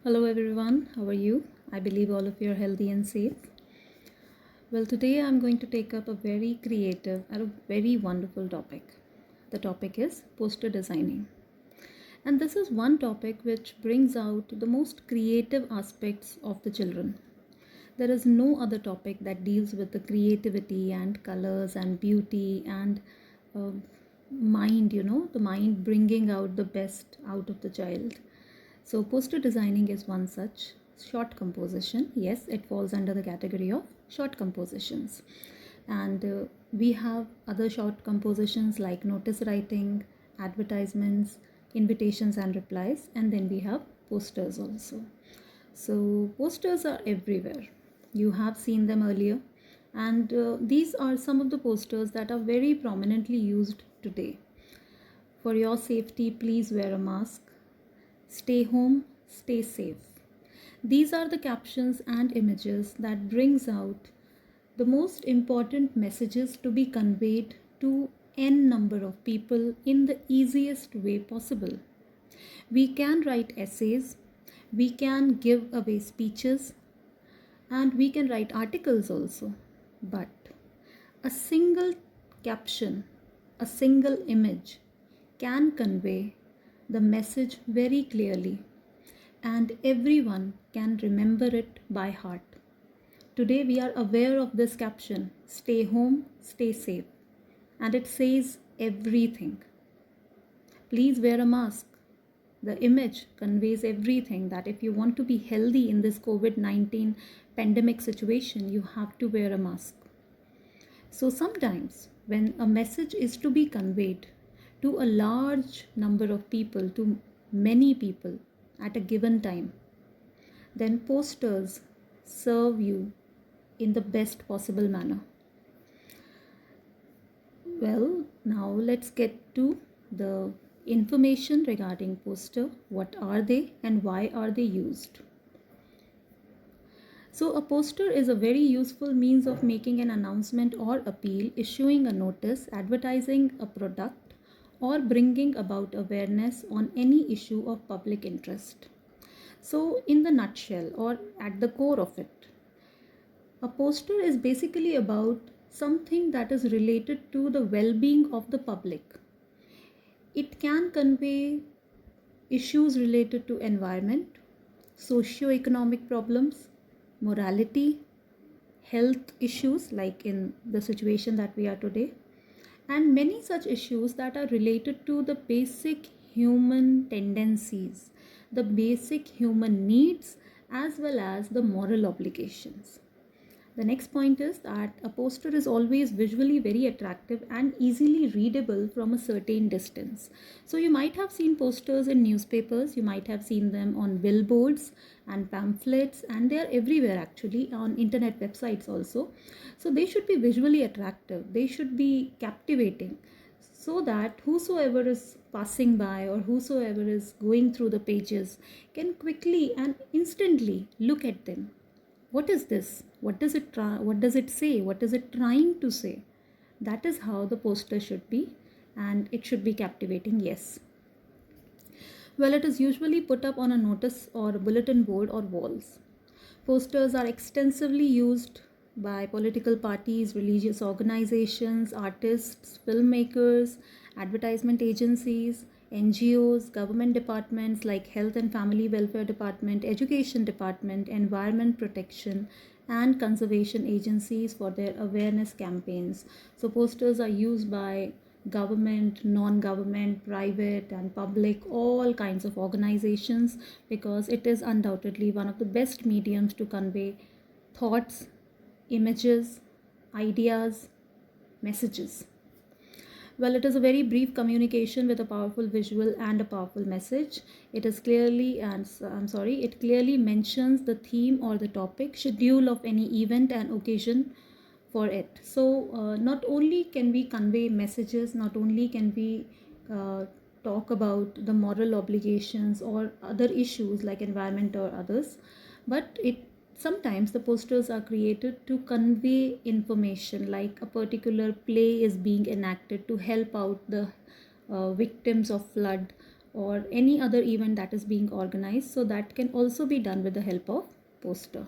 Hello everyone, how are you? I believe all of you are healthy and safe. Well, today I'm going to take up a very creative and a very wonderful topic. The topic is poster designing. And this is one topic which brings out the most creative aspects of the children. There is no other topic that deals with the creativity and colors and beauty and uh, mind, the mind bringing out the best out of the child. So, poster designing is one such short composition. Yes, it falls under the category of short compositions. And we have other short compositions like notice writing, advertisements, invitations and replies, and then we have posters also. So, posters are everywhere. You have seen them earlier, and these are some of the posters that are very prominently used today. For your safety, please wear a mask. Stay home, stay safe. These are the captions and images that brings out the most important messages to be conveyed to n number of people in the easiest way possible. We can write essays, we can give away speeches, and we can write articles also. But a single caption, a single image can convey the message very clearly, and everyone can remember it by heart. Today we are aware of this caption, stay home, stay safe, and it says everything. Please wear a mask. The image conveys everything, that if you want to be healthy in this COVID-19 pandemic situation, you have to wear a mask. So sometimes when a message is to be conveyed to a large number of people, to many people at a given time, then posters serve you in the best possible manner. Well, now let's get to the information regarding poster. What are they and why are they used? So a poster is a very useful means of making an announcement or appeal, issuing a notice, advertising a product, or bringing about awareness on any issue of public interest. So in the nutshell, or at the core of it, a poster is basically about something that is related to the well-being of the public. It can convey issues related to environment, socio-economic problems, morality, health issues like in the situation that we are today, and many such issues that are related to the basic human tendencies, the basic human needs, as well as the moral obligations. The next point is that a poster is always visually very attractive and easily readable from a certain distance. So you might have seen posters in newspapers, you might have seen them on billboards and pamphlets, and they are everywhere actually on internet websites also. So they should be visually attractive, they should be captivating, so that whosoever is passing by or whosoever is going through the pages can quickly and instantly look at them. What is this? What does it try? What does it say? What is it trying to say? That is how the poster should be, and it should be captivating, yes. Well, it is usually put up on a notice or a bulletin board or walls. Posters are extensively used by political parties, religious organizations, artists, filmmakers, advertisement agencies, NGOs, government departments like Health and Family Welfare Department, Education Department, Environment Protection, and conservation agencies for their awareness campaigns. So posters are used by government, non-government, private and public, all kinds of organizations, because it is undoubtedly one of the best mediums to convey thoughts, images, ideas, messages. Well, it is a very brief communication with a powerful visual and a powerful message. It is clearly, it clearly mentions the theme or the topic, schedule of any event and occasion for it. So not only can we convey messages, not only can we talk about the moral obligations or other issues like environment or others, but it sometimes the posters are created to convey information, like a particular play is being enacted to help out the victims of flood, or any other event that is being organized. So that can also be done with the help of poster.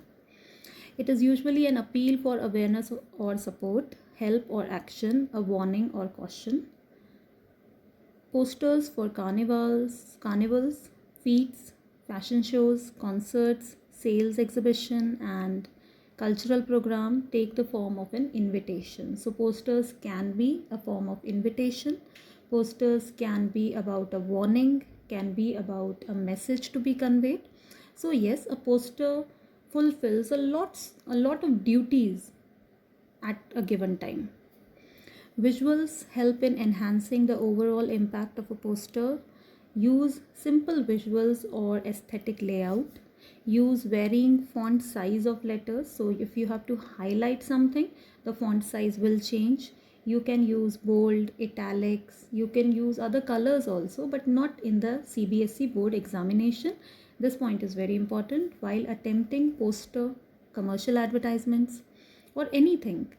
It is usually an appeal for awareness or support, help or action, a warning or caution. Posters for carnivals, feats, fashion shows, concerts, sales exhibition, and cultural program take the form of an invitation. So posters can be a form of invitation. Posters can be about a warning, can be about a message to be conveyed. So yes, a poster fulfills a lot of duties at a given time. Visuals help in enhancing the overall impact of a poster. Use simple visuals or aesthetic layout. Use varying font size of letters. So if you have to highlight something, the font size will change. You can use bold, italics. You can use other colors also, but not in the CBSE board examination. This point is very important while attempting poster, commercial advertisements, or anything.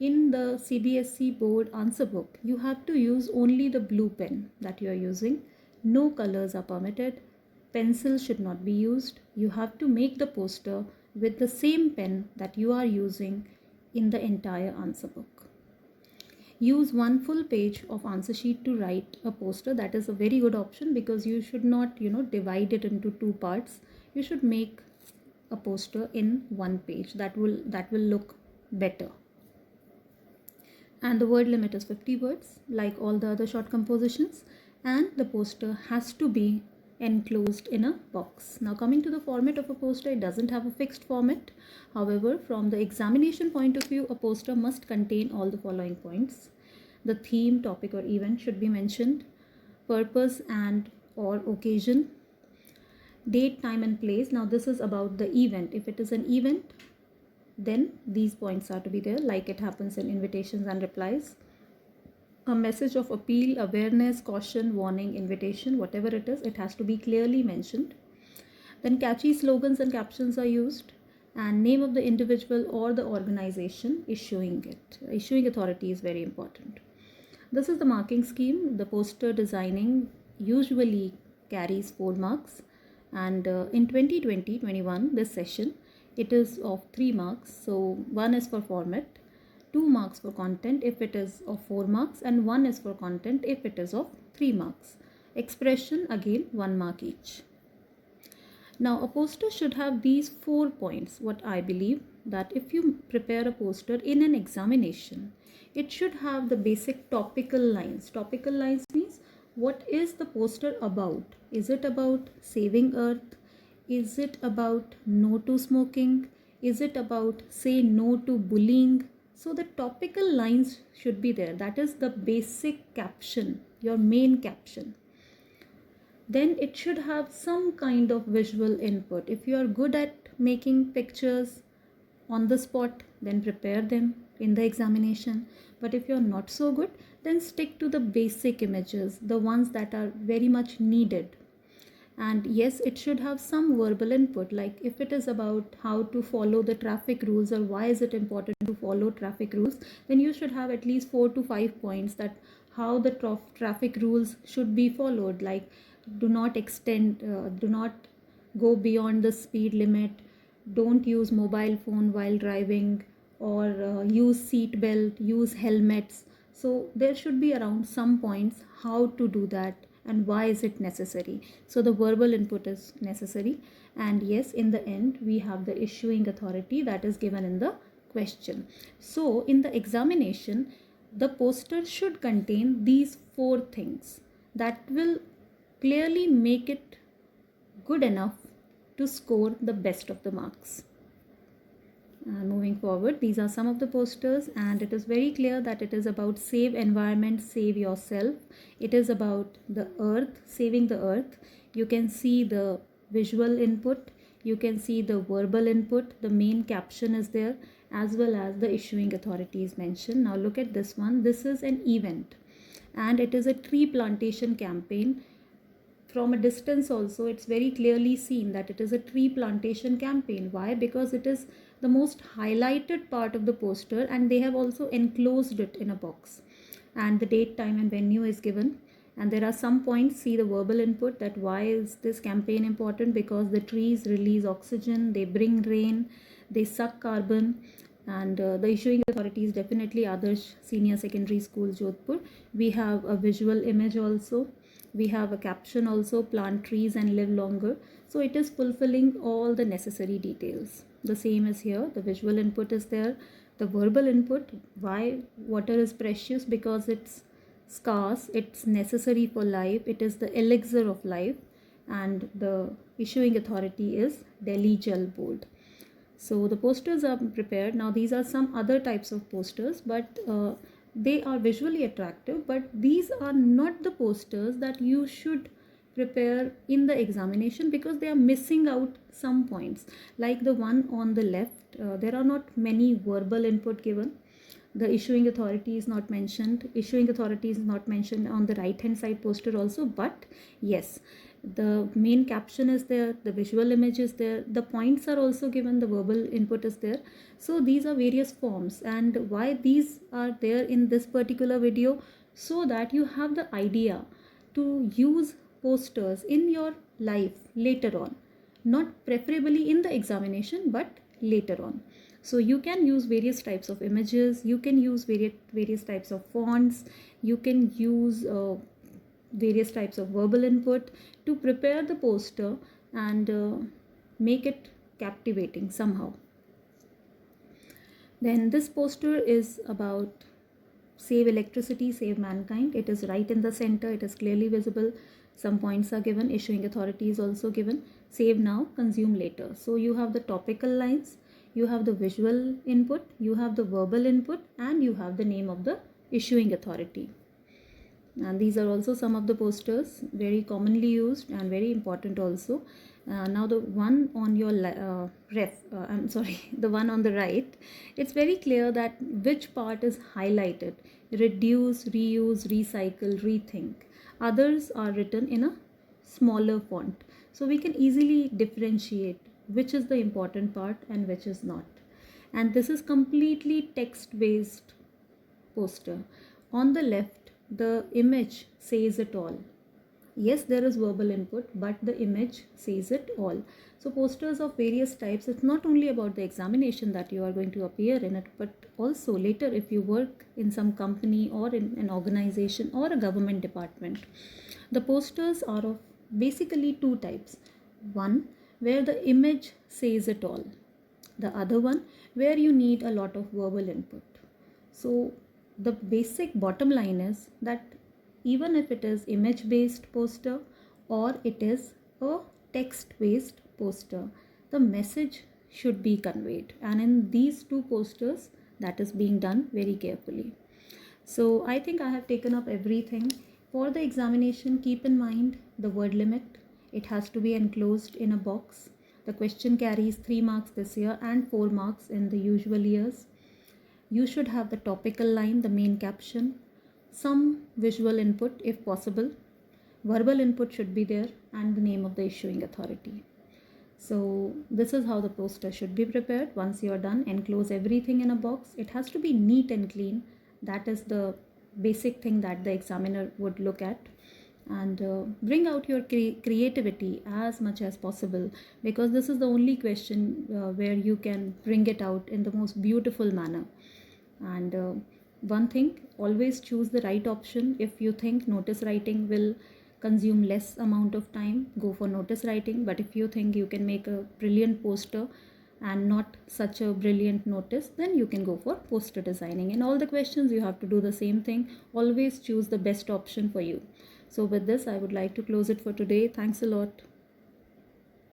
In the CBSE board answer book, you have to use only the blue pen that you are using. No colors are permitted. Pencil should not be used. You have to make the poster with the same pen that you are using in the entire answer book. Use one full page of answer sheet to write a poster. That is a very good option because you should not, divide it into two parts. You should make a poster in one page. That will look better. And the word limit is 50 words like all the other short compositions, and the poster has to be enclosed in a box. Now coming to the format of a poster, it doesn't have a fixed format. However, from the examination point of view, a poster must contain all the following points. The theme, topic or event should be mentioned, purpose and or occasion, date, time and place. Now this is about the event. If it is an event, then these points are to be there, like it happens in invitations and replies. A message of appeal, awareness, caution, warning, invitation, whatever it is, it has to be clearly mentioned. Then catchy slogans and captions are used, and name of the individual or the organization issuing it. Issuing authority is very important. This is the marking scheme. The poster designing usually carries 4 marks, and in 2020-21 this session, it is of 3 marks. So 1 is for format, 2 marks for content if it is of 4 marks, and 1 is for content if it is of 3 marks. Expression, again 1 mark each. Now a poster should have these 4 points. What I believe, that if you prepare a poster in an examination, it should have the basic topical lines. Topical lines means, what is the poster about? Is it about saving earth? Is it about no to smoking? Is it about say no to bullying? So the topical lines should be there. That is the basic caption, your main caption. Then it should have some kind of visual input. If you are good at making pictures on the spot, then prepare them in the examination. But if you're not so good, then stick to the basic images, the ones that are very much needed. And yes, it should have some verbal input, like if it is about how to follow the traffic rules or why is it important to follow traffic rules, then you should have at least 4 to 5 points that how the traffic rules should be followed, like do not go beyond the speed limit, don't use mobile phone while driving, or use seat belt, use helmets. So there should be around some points how to do that and why is it necessary. So the verbal input is necessary. And yes, in the end we have the issuing authority that is given in the question. So in the examination, the poster should contain these 4 things that will clearly make it good enough to score the best of the marks. Moving forward, these are some of the posters, and it is very clear that it is about save environment, save yourself. It is about the earth, saving the earth. You can see the visual input, you can see the verbal input, the main caption is there, as well as the issuing authority is mentioned. Now look at this one. This is an event and it is a tree plantation campaign. From a distance also, it's very clearly seen that it is a tree plantation campaign. Why? Because it is the most highlighted part of the poster, and they have also enclosed it in a box, and the date, time and venue is given. And there are some points, see the verbal input, that why is this campaign important? Because the trees release oxygen, they bring rain, they suck carbon. And the issuing authority is definitely Adarsh Senior Secondary School, Jodhpur. We have a visual image also. We have a caption also, plant trees and live longer. So it is fulfilling all the necessary details. The same is here. The visual input is there. The verbal input, why water is precious? Because it's scarce, it's necessary for life, it is the elixir of life. And the issuing authority is Delhi Jal Board. So the posters are prepared. Now these are some other types of posters, but they are visually attractive, but these are not the posters that you should prepare in the examination, because they are missing out some points. Like the one on the left, there are not many verbal input given. The issuing authority is not mentioned. Issuing authority is not mentioned on the right hand side poster also, but yes, the main caption is there, the visual image is there, the points are also given, the verbal input is there. So these are various forms, and why these are there in this particular video? So that you have the idea to use posters in your life later on, not preferably in the examination, but later on. So you can use various types of images, you can use various types of fonts, you can use various types of verbal input to prepare the poster and make it captivating somehow. Then this poster is about save electricity, save mankind. It is right in the center, it is clearly visible. Some points are given, issuing authority is also given. Save now, consume later. So you have the topical lines, you have the visual input, you have the verbal input, and you have the name of the issuing authority. And these are also some of the posters, very commonly used and very important also. Now the one on your the one on the right, it's very clear that which part is highlighted: reduce, reuse, recycle, rethink. Others are written in a smaller font, so we can easily differentiate which is the important part and which is not. And this is completely text based poster. On the left, the image says it all. Yes, there is verbal input, but the image says it all. So posters of various types, it's not only about the examination that you are going to appear in it, but also later if you work in some company or in an organization or a government department. The posters are of basically two types. One, where the image says it all. The other one, where you need a lot of verbal input. So the basic bottom line is that even if it is image based poster or it is a text based poster, the message should be conveyed, and in these two posters that is being done very carefully. So I think I have taken up everything. For the examination, keep in mind the word limit. It has to be enclosed in a box. The question carries 3 marks this year and 4 marks in the usual years. You should have the topical line, the main caption, some visual input if possible. Verbal input should be there, and the name of the issuing authority. So this is how the poster should be prepared. Once you are done, enclose everything in a box. It has to be neat and clean. That is the basic thing that the examiner would look at. And bring out your creativity as much as possible, because this is the only question where you can bring it out in the most beautiful manner. And one thing, always choose the right option. If you think notice writing will consume less amount of time, go for notice writing. But if you think you can make a brilliant poster and not such a brilliant notice, then you can go for poster designing. In all the questions you have to do the same thing. Always choose the best option for you. So with this, I would like to close it for today. Thanks a lot.